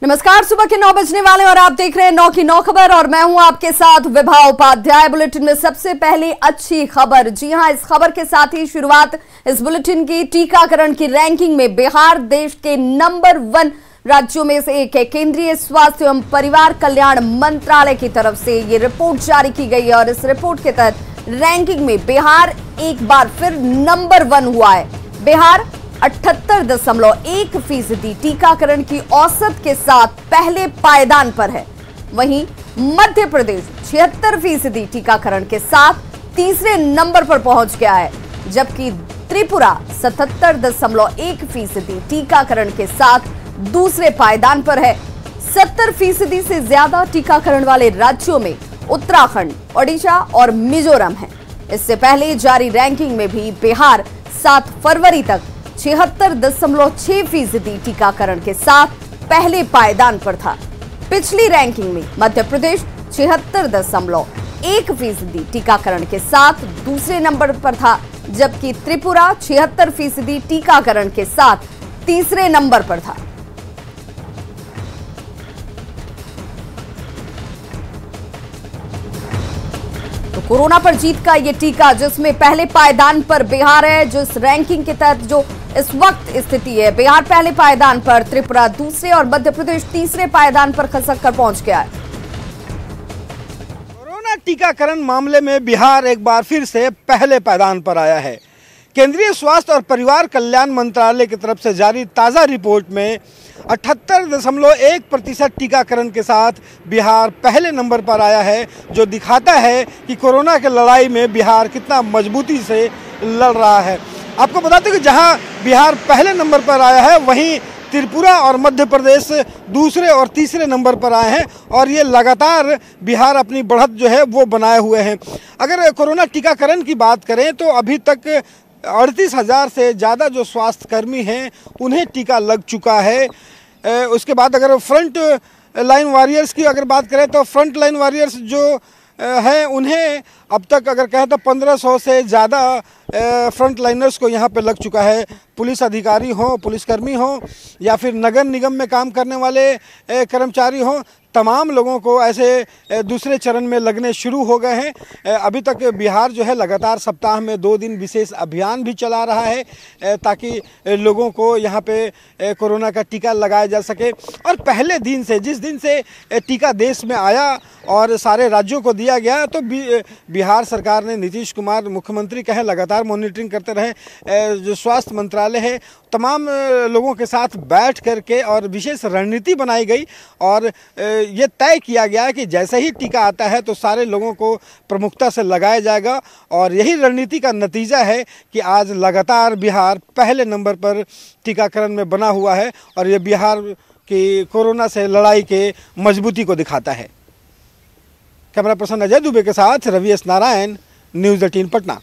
नमस्कार, सुबह के 9 बजने वाले और आप देख रहे हैं 9 की 9 खबर और मैं हूं आपके साथ विभा उपाध्याय। बुलेटिन में सबसे पहले अच्छी खबर। जी हां, इस खबर के साथ ही शुरुआत इस बुलेटिन की। टीकाकरण की रैंकिंग में बिहार देश के नंबर 1 राज्यों में से एक है। केंद्रीय स्वास्थ्य एवं परिवार कल्याण मंत्रालय की तरफ से ये रिपोर्ट जारी की गई है और इस रिपोर्ट के तहत रैंकिंग में बिहार एक बार फिर नंबर 1 हुआ है। बिहार 78.1% टीकाकरण की औसत के साथ पहले पायदान पर है। वहीं मध्य प्रदेश 76% टीकाकरण के साथ तीसरे नंबर पर पहुंच गया है, जबकि त्रिपुरा 77.1% टीकाकरण के साथ दूसरे पायदान पर है। 70% से ज्यादा टीकाकरण वाले राज्यों में उत्तराखंड, ओडिशा और मिजोरम है। इससे पहले जारी रैंकिंग में भी बिहार 7 फरवरी तक 76.6% टीकाकरण के साथ पहले पायदान पर था। पिछली रैंकिंग में मध्य प्रदेश 76.1% टीकाकरण के साथ दूसरे नंबर पर था, जबकि त्रिपुरा 76% टीकाकरण के साथ तीसरे नंबर पर था। तो कोरोना पर जीत का ये टीका, जिसमें पहले पायदान पर बिहार है, जिस रैंकिंग के तहत जो इस वक्त स्थिति है, बिहार पहले पायदान पर, त्रिपुरा दूसरे और मध्य प्रदेश तीसरे पायदान पर खसक कर पहुंच गया है। कोरोना टीकाकरण मामले में बिहार एक बार फिर से पहले पायदान पर आया है। केंद्रीय स्वास्थ्य और परिवार कल्याण मंत्रालय की तरफ से जारी ताज़ा रिपोर्ट में 78.1% टीकाकरण के साथ बिहार पहले नंबर पर आया है, जो दिखाता है कि कोरोना की लड़ाई में बिहार कितना मजबूती से लड़ रहा है। आपको बताते हैं कि जहां बिहार पहले नंबर पर आया है, वहीं त्रिपुरा और मध्य प्रदेश दूसरे और तीसरे नंबर पर आए हैं और ये लगातार बिहार अपनी बढ़त जो है वो बनाए हुए हैं। अगर कोरोना टीकाकरण की बात करें तो अभी तक 38,000 से ज़्यादा जो स्वास्थ्यकर्मी हैं उन्हें टीका लग चुका है। उसके बाद अगर फ्रंट लाइन वॉरियर्स की अगर बात करें तो फ्रंट लाइन वॉरियर्स जो हैं उन्हें अब तक अगर कहें तो 1500 से ज़्यादा फ्रंट लाइनर्स को यहाँ पे लग चुका है। पुलिस अधिकारी हों, पुलिसकर्मी हों या फिर नगर निगम में काम करने वाले कर्मचारी हों, तमाम लोगों को ऐसे दूसरे चरण में लगने शुरू हो गए हैं। अभी तक बिहार जो है लगातार सप्ताह में 2 दिन विशेष अभियान भी चला रहा है ताकि लोगों को यहाँ पे कोरोना का टीका लगाया जा सके। और पहले दिन से, जिस दिन से टीका देश में आया और सारे राज्यों को दिया गया, तो बिहार सरकार ने, नीतीश कुमार मुख्यमंत्री कहें, लगातार मॉनिटरिंग करते रहे। जो स्वास्थ्य मंत्रालय है, तमाम लोगों के साथ बैठ करके और विशेष रणनीति बनाई गई और ये तय किया गया कि जैसे ही टीका आता है तो सारे लोगों को प्रमुखता से लगाया जाएगा। और यही रणनीति का नतीजा है कि आज लगातार बिहार पहले नंबर पर टीकाकरण में बना हुआ है और ये बिहार की कोरोना से लड़ाई के मजबूती को दिखाता है। कैमरा पर्सन अजय दुबे के साथ रवि एस नारायण, न्यूज़ 18 पटना।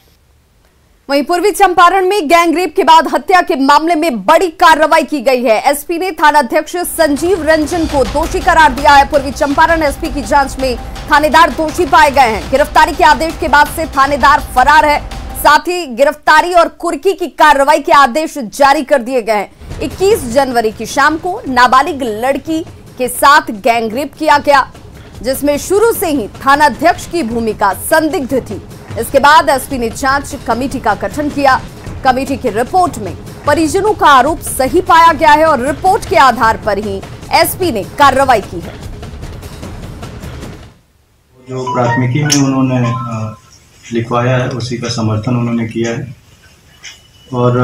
वहीं पूर्वी चंपारण में गैंगरेप के बाद हत्या के मामले में बड़ी कार्रवाई की गई है। एसपी ने थानाध्यक्ष संजीव रंजन को दोषी करार दिया है। पूर्वी चंपारण एसपी की जांच में थानेदार दोषी पाए गए हैं। गिरफ्तारी के आदेश के बाद से थानेदार फरार है। साथ ही गिरफ्तारी और कुर्की की कार्रवाई के आदेश जारी कर दिए गए हैं। 21 जनवरी की शाम को नाबालिग लड़की के साथ गैंगरेप किया गया, जिसमें शुरू से ही थानाध्यक्ष की भूमिका संदिग्ध थी। इसके बाद एसपी ने जांच कमेटी का गठन किया। कमेटी की रिपोर्ट में परिजनों का आरोप सही पाया गया है और रिपोर्ट के आधार पर ही एसपी ने कार्रवाई की है। जो प्राथमिकी में उन्होंने लिखवाया है उसी का समर्थन उन्होंने किया है। और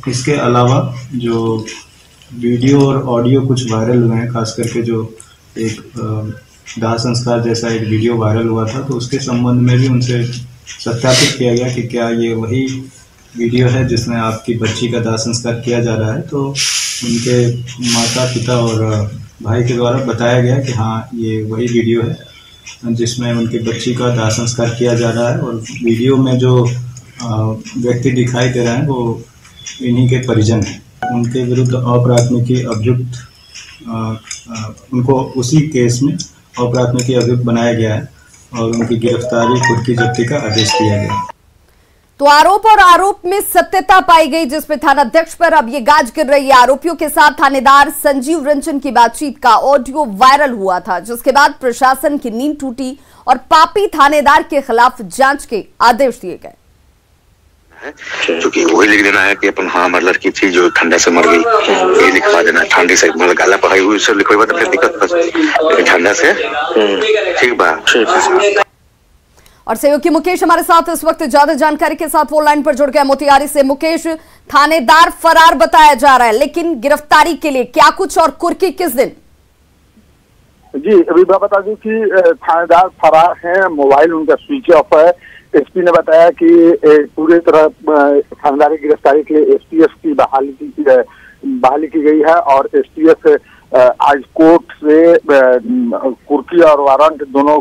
इसके अलावा जो वीडियो और ऑडियो कुछ वायरल हुए हैं, खास करके जो एक दाह संस्कार जैसा एक वीडियो वायरल हुआ था, तो उसके संबंध में भी उनसे सत्यापित किया गया कि क्या ये वही वीडियो है जिसमें आपकी बच्ची का दाह संस्कार किया जा रहा है। तो उनके माता पिता और भाई के द्वारा बताया गया कि हाँ, ये वही वीडियो है जिसमें उनकी बच्ची का दाह संस्कार किया जा रहा है। और वीडियो में जो व्यक्ति दिखाई दे रहे हैं वो इन्हीं के परिजन हैं। उनके विरुद्ध अप्राथमिकी अभियुक्त, उनको उसी केस में अप्राथमिकी अभियुक्त बनाया गया है और उनकी गिरफ्तारी, कुर्की जब्ती का आदेश दिया गया। तो आरोप और आरोप में सत्यता पाई गई, जिसमें थानाध्यक्ष पर अब ये गाज गिर रही है। आरोपियों के साथ थानेदार संजीव रंजन की बातचीत का ऑडियो वायरल हुआ था, जिसके बाद प्रशासन की नींद टूटी और पापी थानेदार के खिलाफ जांच के आदेश दिए गए। क्योंकि वही लिख देना है कि अपन हाँ हमारी लड़की थी जो ठंडा से मर गई, ये लिखवा देना। ठंडी से मतलब गाला पढ़ाई हुई सब लिखवा तो फिर दिक्कत बस ठंडा से ठीक बा। और सहयोगी मुकेश हमारे साथ इस वक्त ज्यादा जानकारी के साथ वो लाइन पर जुड़ गया मोतिहारी से। मुकेश, थानेदार फरार बताया जा रहा है, लेकिन गिरफ्तारी के लिए क्या कुछ और कुर्की किस दिन? जी अभी मैं बता दूं कि थानेदार फरार हैं, मोबाइल उनका स्विच ऑफ है। एसपी ने बताया कि पूरी तरह थानेदार की गिरफ्तारी के लिए एसटीएफ की बहाली की गई है और एसटीएफ आज कोर्ट से कुर्की और वारंट दोनों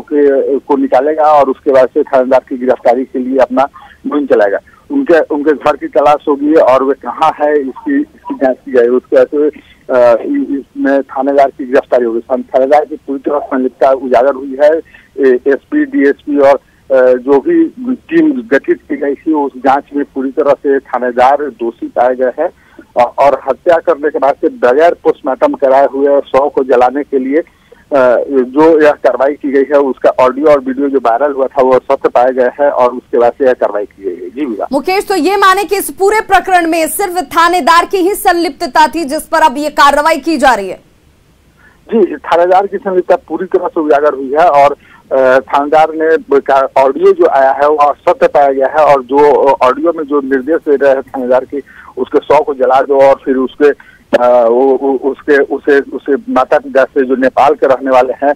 को निकालेगा और उसके बाद से थानेदार की गिरफ्तारी के लिए अपना मुहिम चलाएगा। उनके घर की तलाश होगी और वे कहाँ है इसकी जांच की जाएगी। उसके बाद इसमें थानेदार की गिरफ्तारी होगी। थानेदार की पूरी तरह संलिप्तता उजागर हुई है। एसपी, डीएसपी और जो भी टीम गठित की गई थी उस जांच में पूरी तरह से थानेदार दोषी पाए गए हैं और हत्या करने के बाद से बगैर पोस्टमार्टम कराए हुए शव को जलाने के लिए जो यह कार्रवाई की गई है उसका ऑडियो और वीडियो जो वायरल हुआ था वो सत्य पाए गए हैं और उसके बाद से यह कार्रवाई की गई है। जी मुकेश, तो ये माने कि इस पूरे प्रकरण में सिर्फ थानेदार की ही संलिप्तता थी जिस पर अब ये कार्रवाई की जा रही है? जी, थानेदार की संलिप्तता पूरी तरह से उजागर हुई है और थानेदार ने ऑडियो जो आया है वो सत्य पाया गया है और जो ऑडियो में जो निर्देश दे रहे हैं थानेदार की उसके शव को जला दो और फिर उसे माता पिता से जो नेपाल के रहने वाले हैं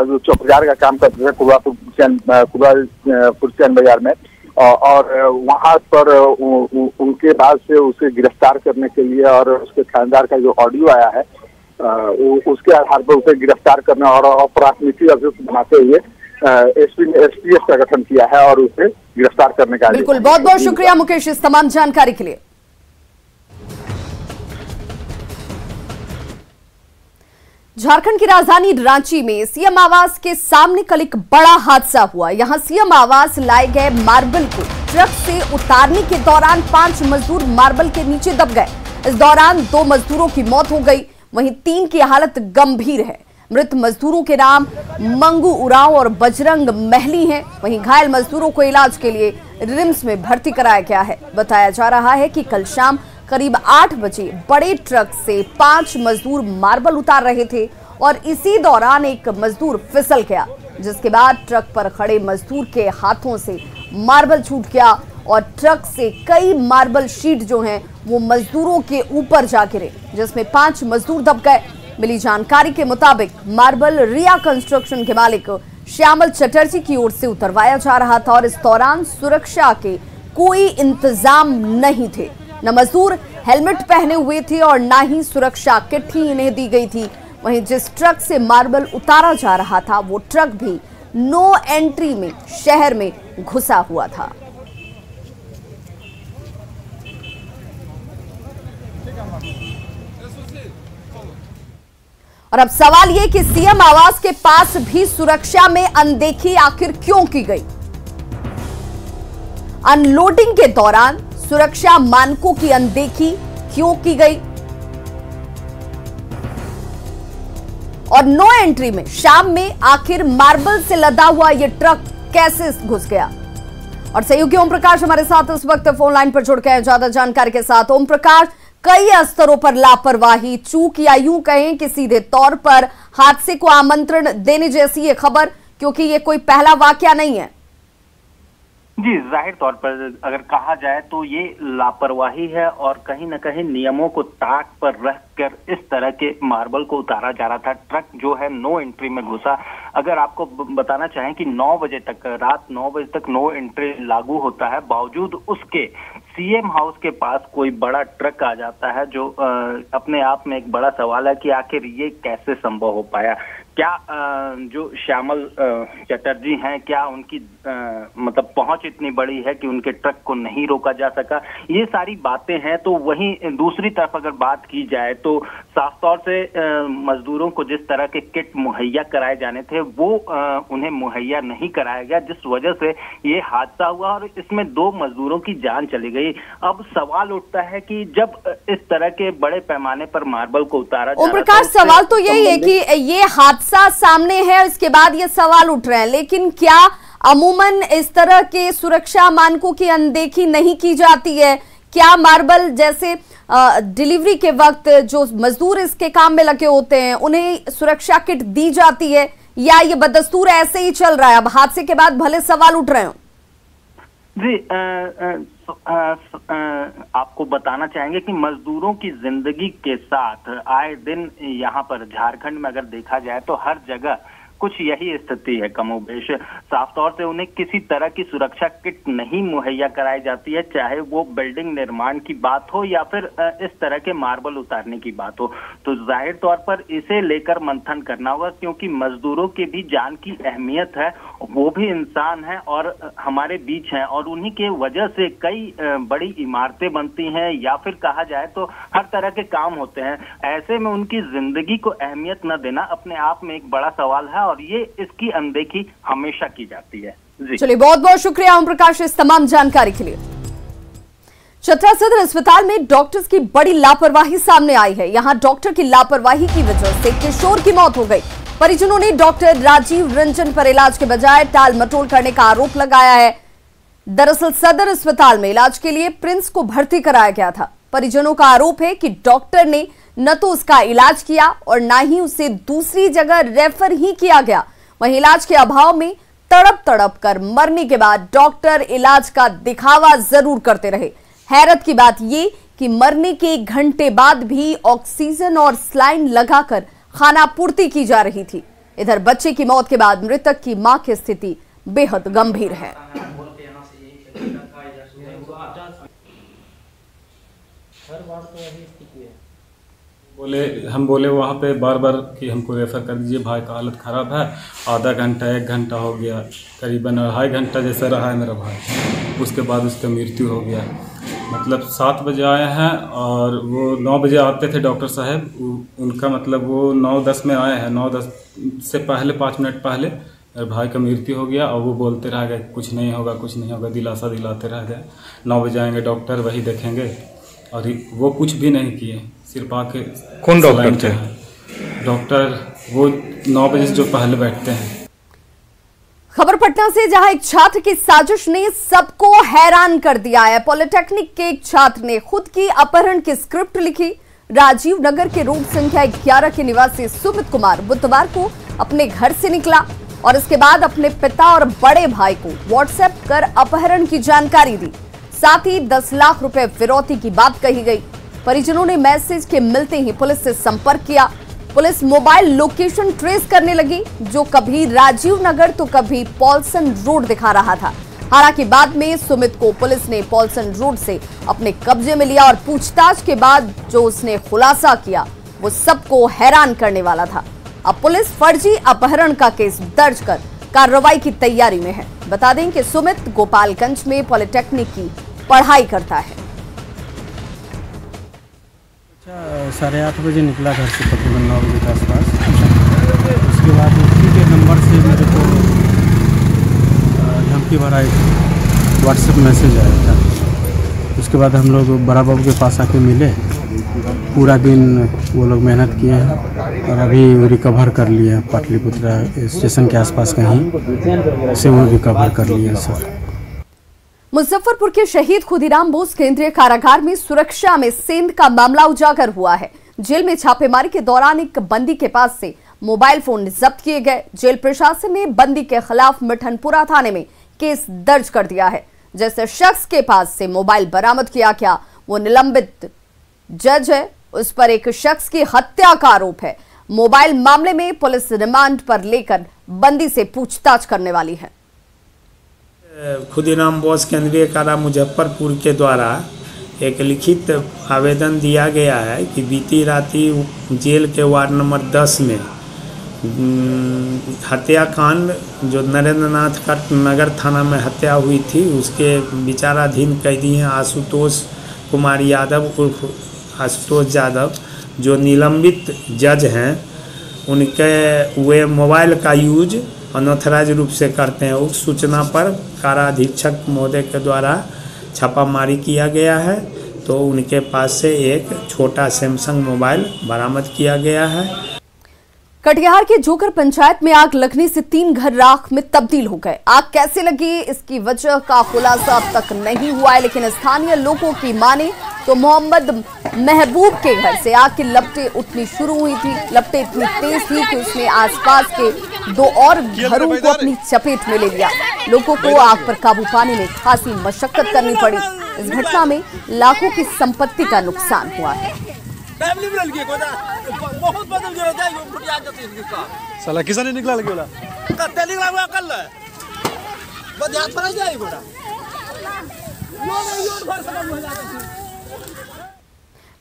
जो चौकीदार का काम करते थे कुर्सियान बाजार में और वहां पर उनके बाद से उसे गिरफ्तार करने के लिए और उसके थानेदार का जो ऑडियो आया है उसके आधार पर उसे गिरफ्तार करना और प्राथमिकी अभियुक्त बनाते हुए एसपी ने एसटीएफ का गठन किया है और उसे गिरफ्तार करने का। बिल्कुल, बहुत बहुत शुक्रिया मुकेश इस तमाम जानकारी के लिए। झारखंड की राजधानी रांची में सीएम आवास के सामने कल एक बड़ा हादसा हुआ। यहां सीएम आवास लाए गए मार्बल को ट्रक से उतारने के दौरान 5 मजदूर मार्बल के नीचे दब गए। इस दौरान 2 मजदूरों की मौत हो गई, वहीं 3 की हालत गंभीर है। मृत मजदूरों के नाम मंगू उरांव और बजरंग महली हैं। वहीं घायल मजदूरों को इलाज के लिए रिम्स में भर्ती कराया गया है। बताया जा रहा है कि कल शाम करीब 8 बजे बड़े ट्रक से 5 मजदूर मार्बल उतार रहे थे और इसी दौरान एक मजदूर फिसल गया, जिसके बाद ट्रक पर खड़े मजदूर के हाथों से मार्बल छूट गया और ट्रक से कई मार्बल शीट जो हैं वो मजदूरों के ऊपर जा गिरे, जिसमें 5 मजदूर दब गए। मिली जानकारी के मुताबिक मार्बल रिया कंस्ट्रक्शन के मालिक श्यामल चटर्जी की ओर से उतरवाया जा रहा था और इस दौरान सुरक्षा के कोई इंतजाम नहीं थे। न मजदूर हेलमेट पहने हुए थे और न ही सुरक्षा किट ही इन्हें दी गई थी। वहीं जिस ट्रक से मार्बल उतारा जा रहा था वो ट्रक भी नो एंट्री में शहर में घुसा हुआ था। और अब सवाल ये कि सीएम आवास के पास भी सुरक्षा में अनदेखी आखिर क्यों की गई? अनलोडिंग के दौरान सुरक्षा मानकों की अनदेखी क्यों की गई? और नो एंट्री में शाम में आखिर मार्बल से लदा हुआ यह ट्रक कैसे घुस गया? और सहयोगी ओम प्रकाश हमारे साथ इस वक्त फोन लाइन पर जुड़ गए हैं ज्यादा जानकारी के साथ। ओम प्रकाश, कई स्तरों पर लापरवाही, चूक या यूं कहें कि सीधे तौर पर हादसे को आमंत्रण देने जैसी ये खबर, क्योंकि ये कोई पहला वाकया नहीं है। जी, जाहिर तौर पर अगर कहा जाए तो ये लापरवाही है और कहीं न कहीं नियमों को ताक पर रखकर इस तरह के मार्बल को उतारा जा रहा था। ट्रक जो है नो एंट्री में घुसा। अगर आपको बताना चाहें कि 9 बजे तक, रात 9 बजे तक नो एंट्री लागू होता है, बावजूद उसके सीएम हाउस के पास कोई बड़ा ट्रक आ जाता है, जो अपने आप में एक बड़ा सवाल है कि आखिर ये कैसे संभव हो पाया। क्या जो श्यामल चटर्जी हैं, क्या उनकी मतलब पहुंच इतनी बड़ी है कि उनके ट्रक को नहीं रोका जा सका, ये सारी बातें हैं। तो वहीं दूसरी तरफ अगर बात की जाए तो साफ तौर से मजदूरों को जिस तरह के किट मुहैया कराए जाने थे वो उन्हें मुहैया नहीं कराया गया, जिस वजह से ये हादसा हुआ और इसमें 2 मजदूरों की जान चली गई। अब सवाल उठता है कि जब इस तरह के बड़े पैमाने पर मार्बल को उतारा जा रहा है, सवाल तो यही है कि ये हादसा सामने है, इसके बाद ये सवाल उठ रहे हैं, लेकिन क्या अमूमन इस तरह के सुरक्षा मानकों की अनदेखी नहीं की जाती है? क्या मार्बल जैसे डिलीवरी के वक्त जो मजदूर इसके काम में लगे होते हैं उन्हें सुरक्षा किट दी जाती है, या ये बदस्तूर ऐसे ही चल रहा है? अब हादसे के बाद भले सवाल उठ रहे हो। जी आपको बताना चाहेंगे कि मजदूरों की जिंदगी के साथ आए दिन यहाँ पर झारखंड में अगर देखा जाए तो हर जगह कुछ यही स्थिति है कमोबेश। साफ तौर से उन्हें किसी तरह की सुरक्षा किट नहीं मुहैया कराई जाती है, चाहे वो बिल्डिंग निर्माण की बात हो या फिर इस तरह के मार्बल उतारने की बात हो। तो जाहिर तौर पर इसे लेकर मंथन करना होगा, क्योंकि मजदूरों की भी जान की अहमियत है, वो भी इंसान है और हमारे बीच हैं, और उन्हीं के वजह से कई बड़ी इमारतें बनती हैं या फिर कहा जाए तो हर तरह के काम होते हैं। ऐसे में उनकी जिंदगी को अहमियत न देना अपने आप में एक बड़ा सवाल है और ये इसकी अनदेखी हमेशा की जाती है। चलिए, बहुत बहुत शुक्रिया ओम प्रकाश इस तमाम जानकारी के लिए। चतरा सदर अस्पताल में डॉक्टर्स की बड़ी लापरवाही सामने आई है। यहां डॉक्टर की लापरवाही की वजह से किशोर की मौत हो गई। परिजनों ने डॉक्टर राजीव रंजन पर इलाज के बजाय टाल मटोल करने का आरोप लगाया है। दरअसल सदर अस्पताल में इलाज के लिए प्रिंस को भर्ती कराया गया था। परिजनों का आरोप है कि डॉक्टर ने न तो उसका इलाज किया और न ही उसे दूसरी जगह रेफर ही किया गया। वहीं इलाज के अभाव में तड़प कर मरने के बाद डॉक्टर इलाज का दिखावा जरूर करते रहे। हैरत की बात ये कि मरने के 1 घंटे बाद भी ऑक्सीजन और सलाइन लगाकर खानापूर्ति की जा रही थी। इधर बच्चे की मौत के बाद मृतक की मां की स्थिति बेहद गंभीर है। हम बोले वहाँ पे बार बार कि हमको रेफ़र कर दीजिए, भाई का हालत ख़राब है। आधा घंटा 1 घंटा हो गया, करीबन 2.5 घंटा जैसा रहा है मेरा भाई। उसके बाद उसका मृत्यु हो गया। मतलब 7 बजे आए हैं और वो 9 बजे आते थे डॉक्टर साहब। उनका मतलब वो 9:10 में आए हैं। 9:10 से पहले 5 मिनट पहले मेरे भाई का मृत्यु हो गया और वो बोलते रह गए कुछ नहीं होगा, कुछ नहीं होगा, दिलासा दिलाते रह गए। 9 बजे आएंगे डॉक्टर, वही देखेंगे, और वो कुछ भी नहीं किए। सिर्फ आके कौन डॉक्टर थे? डॉक्टर वो 9 बजे से जो पहले बैठते हैं। खबर पटना से, जहां एक छात्र की साजिश ने सबको हैरान कर दिया है। पॉलिटेक्निक के एक छात्र ने खुद की अपहरण की स्क्रिप्ट लिखी। राजीव नगर के रोड संख्या 11 के निवासी सुमित कुमार बुधवार को अपने घर से निकला और इसके बाद अपने पिता और बड़े भाई को व्हाट्सएप कर अपहरण की जानकारी दी। साथ ही 10 लाख रुपए फिरौती की बात कही गई। परिजनों ने मैसेज के मिलते ही पुलिस से संपर्क किया। पुलिस मोबाइल लोकेशन ट्रेस करने लगी, जो कभी राजीव नगर तो कभी पॉल्सन रोड दिखा रहा था। हालांकि बाद में सुमित को पुलिस ने पॉल्सन रोड से अपने कब्जे में लिया और पूछताछ के बाद जो उसने खुलासा किया वो सबको हैरान करने वाला था। अब पुलिस फर्जी अपहरण का केस दर्ज कर कार्रवाई की तैयारी में है। बता दें कि सुमित गोपालगंज में पॉलिटेक्निक की पढ़ाई करता है। 8:30 बजे निकला घर से, तकरीबन 9 बजे के आसपास। उसके बाद उसी के नंबर से मेरे को धमकी भरा एक व्हाट्सएप मैसेज आया था। उसके बाद हम लोग बड़ा बाबू के पास आके मिले। पूरा दिन वो लोग मेहनत किए हैं और अभी रिकवर कर लिए हैं। पाटलिपुत्र स्टेशन के आसपास कहीं से वो रिकवर कर लिए सर। मुजफ्फरपुर के शहीद खुदीराम बोस केंद्रीय कारागार में सुरक्षा में सेंध का मामला उजागर हुआ है। जेल में छापेमारी के दौरान एक बंदी के पास से मोबाइल फोन जब्त किए गए। जेल प्रशासन ने बंदी के खिलाफ मिठनपुरा थाने में केस दर्ज कर दिया है। जैसे शख्स के पास से मोबाइल बरामद किया गया वो निलंबित जज है, उस पर एक शख्स की हत्या का आरोप है। मोबाइल मामले में पुलिस रिमांड पर लेकर बंदी से पूछताछ करने वाली है। खुदीराम बोस केंद्रीय कारा मुजफ्फरपुर के द्वारा एक लिखित आवेदन दिया गया है कि बीती राति जेल के वार्ड नंबर 10 में हत्याकांड जो नरेंद्रनाथ का नगर थाना में हत्या हुई थी उसके विचाराधीन कैदी हैं आशुतोष कुमार यादव उर्फ आशुतोष यादव, जो निलंबित जज हैं। उनके वे मोबाइल का यूज अनऑथराइज रूप से करते हैं। उस सूचना पर कारा अधीक्षक महोदय के द्वारा छापामारी किया गया है, तो उनके पास से एक छोटा सैमसंग मोबाइल बरामद किया गया है। कटिहार के जोकर पंचायत में आग लगने से 3 घर राख में तब्दील हो गए। आग कैसे लगी इसकी वजह का खुलासा अब तक नहीं हुआ है, लेकिन स्थानीय लोगों की माने तो मोहम्मद महबूब के घर से आग की लपटें उठनी शुरू हुई थी। लपटें इतनी तेज थी कि उसने आसपास के 2 और घरों को अपनी चपेट में ले लिया। लोगों को आग पर काबू पाने में खासी मशक्कत करनी पड़ी। इस घटना में लाखों की संपत्ति का नुकसान हुआ है। साला किसान ने निकला लगे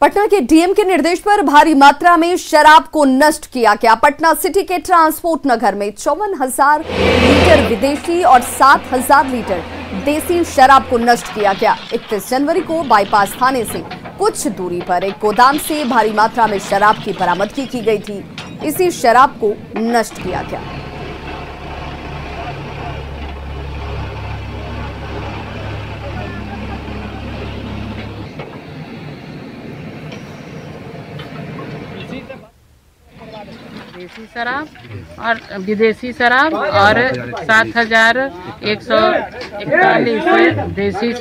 पटना के डीएम के निर्देश पर भारी मात्रा में शराब को नष्ट किया गया। पटना सिटी के ट्रांसपोर्ट नगर में 54,000 लीटर विदेशी और 7,000 लीटर देसी शराब को नष्ट किया गया। 31 जनवरी को बाईपास थाने से कुछ दूरी पर एक गोदाम से भारी मात्रा में शराब की बरामदगी की गई थी। इसी शराब को नष्ट किया गया। देसी शराब और विदेशी शराब और 7,141 देसी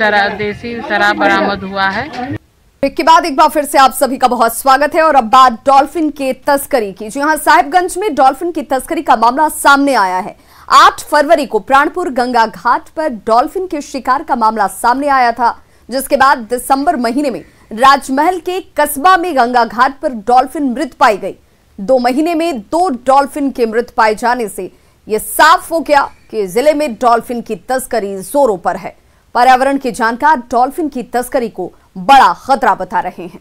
शराब बरामद हुआ है। के बाद एक बार फिर से आप सभी का बहुत स्वागत है और अब बात डॉल्फिन के तस्करी की। जी हां, साहिबगंज में डॉल्फिन की तस्करी का मामला सामने आया है। 8 फरवरी को प्राणपुर गंगा घाट पर डॉल्फिन के शिकार का मामला सामने आया था, जिसके बाद दिसंबर महीने में राजमहल के कस्बा में गंगा घाट पर डॉल्फिन मृत पाई गई। 2 महीने में 2 डॉल्फिन के मृत पाए जाने से यह साफ हो गया कि जिले में डॉल्फिन की तस्करी जोरों पर है। पर्यावरण के जानकार डॉल्फिन की तस्करी को बड़ा खतरा बता रहे हैं।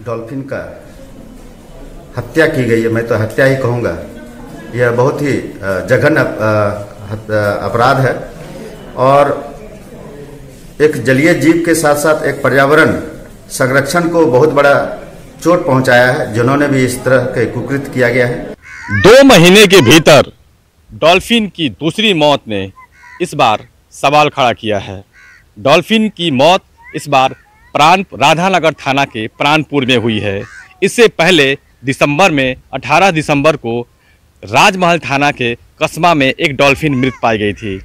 डॉल्फिन का हत्या की गई है, मैं तो हत्या ही कहूँगा। यह बहुत ही जघन्य अपराध है और एक जलीय जीव के साथ साथ एक पर्यावरण संरक्षण को बहुत बड़ा चोट पहुंचाया है, जिन्होंने भी इस तरह के कुकृत किया गया है। 2 महीने के भीतर डॉल्फिन की दूसरी मौत ने इस बार सवाल खड़ा किया है। डॉल्फिन की मौत इस बार राधानगर थाना के प्राणपुर में हुई है। इससे पहले दिसंबर में 18 दिसंबर को राजमहल थाना के कस्बा में एक डॉल्फिन मृत पाई गई थी।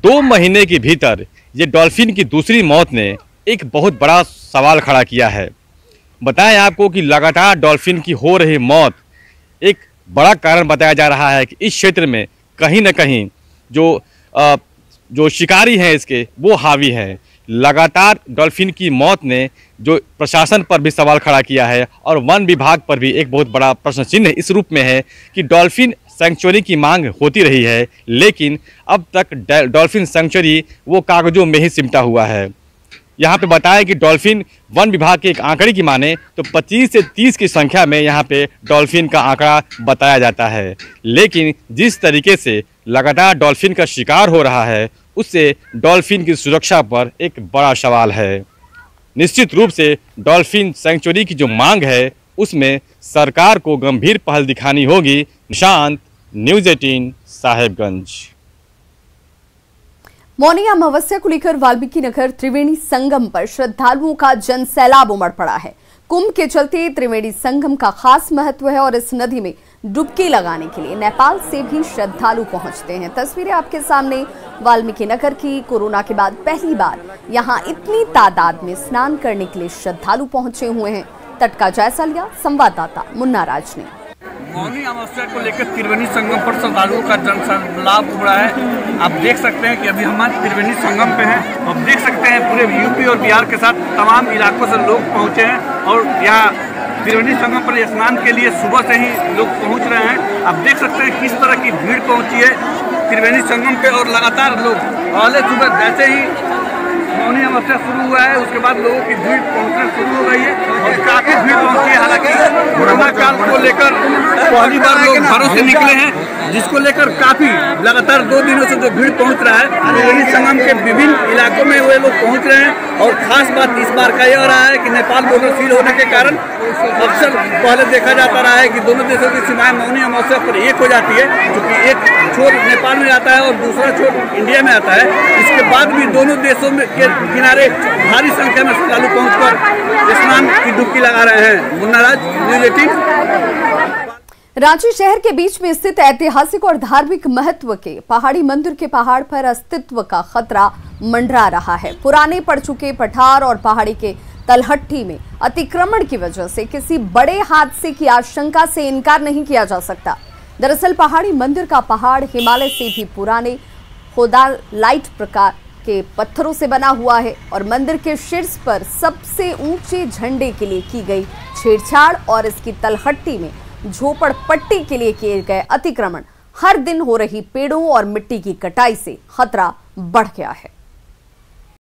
2 महीने के भीतर ये डॉल्फिन की दूसरी मौत ने एक बहुत बड़ा सवाल खड़ा किया है। बताएं आपको कि लगातार डॉल्फिन की हो रही मौत एक बड़ा कारण बताया जा रहा है कि इस क्षेत्र में कहीं न कहीं जो शिकारी हैं इसके वो हावी हैं। लगातार डॉल्फिन की मौत ने जो प्रशासन पर भी सवाल खड़ा किया है और वन विभाग पर भी एक बहुत बड़ा प्रश्न चिन्ह इस रूप में है कि डॉल्फिन सेंचुरी की मांग होती रही है, लेकिन अब तक डॉल्फिन सेंचुरी वो कागजों में ही सिमटा हुआ है। यहाँ पे बताया कि डॉल्फिन वन विभाग के एक आंकड़े की माने तो 25 से 30 की संख्या में यहाँ पे डॉल्फिन का आंकड़ा बताया जाता है, लेकिन जिस तरीके से लगातार डॉल्फिन का शिकार हो रहा है उससे डॉल्फिन की सुरक्षा पर एक बड़ा सवाल है। निश्चित रूप से डॉल्फिन सेंचुरी की जो मांग है उसमें सरकार को गंभीर पहल दिखानी होगी। निशांत, न्यूज़ 18 साहिबगंज। मौनी अमावस्या को लेकर वाल्मीकि नगर त्रिवेणी संगम पर श्रद्धालुओं का जन सैलाब उमड़ पड़ा है। कुंभ के चलते त्रिवेणी संगम का खास महत्व है और इस नदी में डुबकी लगाने के लिए नेपाल से भी श्रद्धालु पहुंचते हैं। तस्वीरें आपके सामने वाल्मीकि नगर की। कोरोना के बाद पहली बार यहां इतनी तादाद में स्नान करने के लिए श्रद्धालु पहुंचे हुए हैं। तट का जायजा लिया संवाददाता मुन्ना राज ने। मौनी अमावस्या को लेकर त्रिवेणी संगम पर श्रद्धालुओं का जनसैलाब उमड़ा है। आप देख सकते हैं कि अभी हम त्रिवेणी संगम पे हैं। आप देख सकते हैं पूरे यूपी और बिहार के साथ तमाम इलाकों से लोग पहुंचे हैं और यहाँ त्रिवेणी संगम पर स्नान के लिए सुबह से ही लोग पहुंच रहे हैं। आप देख सकते हैं किस तरह की भीड़ पहुंची है त्रिवेणी संगम पे और लगातार लोग पहले सुबह जैसे ही मौनी अमावस्या शुरू हुआ है उसके बाद लोगों की भीड़ पहुंचना शुरू हो गई है और काफी भीड़ पहुंची है। हालांकि कोरोना काल को लेकर पहली बार लोग घरों से निकले हैं, जिसको लेकर काफी लगातार 2 दिनों से जो भीड़ पहुंच रहा है त्रिवेणी संगम के विभिन्न इलाकों में वे लोग पहुंच रहे हैं। और खास बात इस बार का यह रहा है कि नेपाल बॉर्डर सील होने के कारण अक्सर पहले देखा जाता रहा है कि दोनों देशों की सीमाएं मौनी अमावस्या पर एक हो जाती है, क्योंकि एक छोर नेपाल में आता है और दूसरा छोर इंडिया में आता है। इसके बाद भी दोनों देशों में के किनारे भारी संख्या में श्रद्धालु पहुंचकर स्नान की डुबकी लगा रहे हैं। मुन्ना राज, न्यूज़ 18। रांची शहर के बीच में स्थित ऐतिहासिक और धार्मिक महत्व के पहाड़ी मंदिर के पहाड़ पर अस्तित्व का खतरा मंडरा रहा है। पुराने पड़ चुके पठार और पहाड़ी के तलहट्टी में अतिक्रमण की वजह से किसी बड़े हादसे की आशंका से इनकार नहीं किया जा सकता। दरअसल पहाड़ी मंदिर का पहाड़ हिमालय से भी पुराने खोदालाइट प्रकार के पत्थरों से बना हुआ है और मंदिर के शीर्ष पर सबसे ऊंचे झंडे के लिए की गई छेड़छाड़ और इसकी तलहट्टी में झोपड़पट्टी के लिए किए गए अतिक्रमण हर दिन हो रही पेड़ों और मिट्टी की कटाई से खतरा बढ़ गया है।